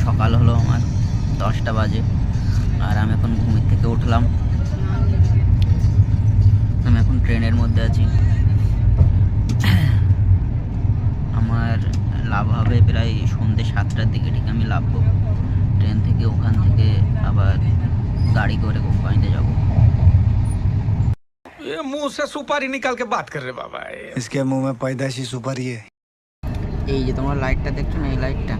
সকাল হলো আমার 10টা বাজে, আর আমি এখন ঘুমের থেকে উঠলাম। আমি এখন ট্রেনের মধ্যে আছি। আমার লাভ হবে প্রায় সন্ধ্যে 7টার দিকে, ঠিক আমি লাভবো ট্রেন থেকে। ওখান থেকে আবার গাড়ি করে কোম্পানিতে যাব। ये मुंह से सुपारी निकाल के बात कर रहे बाबा। इसके मुंह में पैदाइशी सुपारी है। এই যে তোমার লাইটটা দেখছো না, এই লাইটটা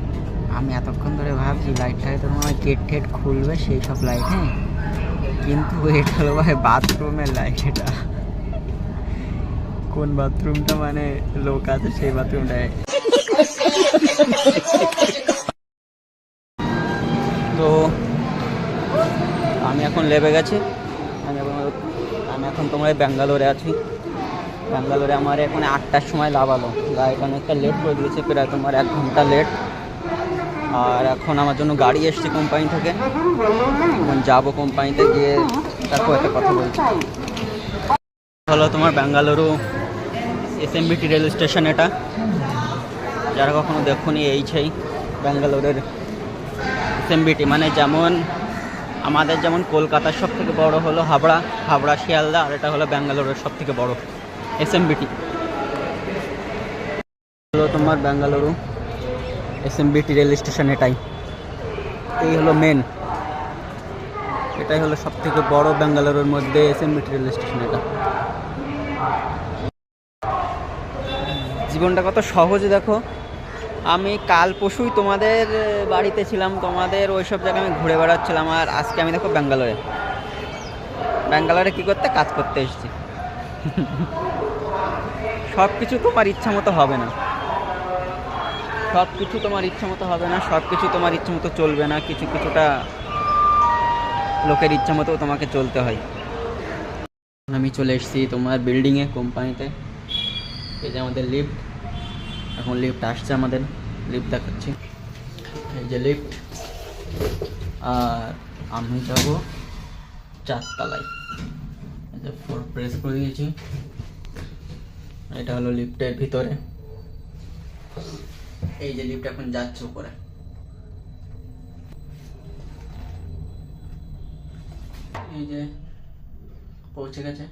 আমি এতক্ষণ ধরে ভাবছি লাইটটা তোমার গেট ঠেট খুলবে সেই সব লাইট, হ্যাঁ, কিন্তু এটা হলো ভাই বাথরুমের লাইট। এটা কোন বাথরুমটা মানে লোক আছে সেই বাথরুমটায়। তো আমি এখন লেবে গেছি। আমি এখন তোমার ব্যাঙ্গালোরে আছি। ব্যাঙ্গালোরে আমার এখানে 8টার সময় লাভালো, গাড়িটা অনেকটা লেট করে দিয়েছে, প্রায় তোমার 1 ঘন্টা লেট। আর এখন আমার জন্য গাড়ি এসছে কোম্পানি থেকে, এখন যাবো কোম্পানিতে, গিয়ে তারপর একটা কথা বলছি। হলো তোমার ব্যাঙ্গালুরু এসএমবিটি রেল স্টেশন। এটা যারা কখনো দেখুনি, এই সেই ব্যাঙ্গালোরের এসএমবিটি, মানে যেমন আমাদের যেমন কলকাতার সব থেকে বড় হলো হাবড়া শিয়ালদা, আর এটা হলো ব্যাঙ্গালোরের সব থেকে বড় এসএমবিটি। হলো তোমার ব্যাঙ্গালুরু এসএমবিটি রেল স্টেশন। এই হলো মেন, এটাই হলো সব থেকে বড় ব্যাঙ্গালুরুর মধ্যে এসএমবিটি রেল স্টেশন। এটা জীবনটা কত সহজ দেখো। আমি কাল পরশুই তোমাদের বাড়িতে ছিলাম, তোমাদের ওই সব জায়গায় আমি ঘুরে বেড়াচ্ছিলাম, আর আজকে আমি দেখো ব্যাঙ্গালোরে কী করতে, কাজ করতে এসেছি। সব কিছু তোমার ইচ্ছা মতো হবে না, সব কিছু তোমার ইচ্ছা মতো হবে না, সব কিছু তোমার ইচ্ছা মতো চলবে না, কিছুটা লোকের ইচ্ছা মতো তোমাকে চলতে হয়। আমি চলে এসেছি তোমার বিল্ডিংয়ে, কোম্পানিতে। এই যে আমাদের লিফট, এখন লিফট আসছে, আমাদের লিফট দেখাচ্ছি। এই যে লিফট, আর আমি যাব 4 তলায়। এই যে 4 প্রেস করে দিয়েছি। এটা হলো লিফটের ভিতরে। এই যে লিফট এখন যাচ্ছে উপরে। এই যে পৌঁছে গেছে।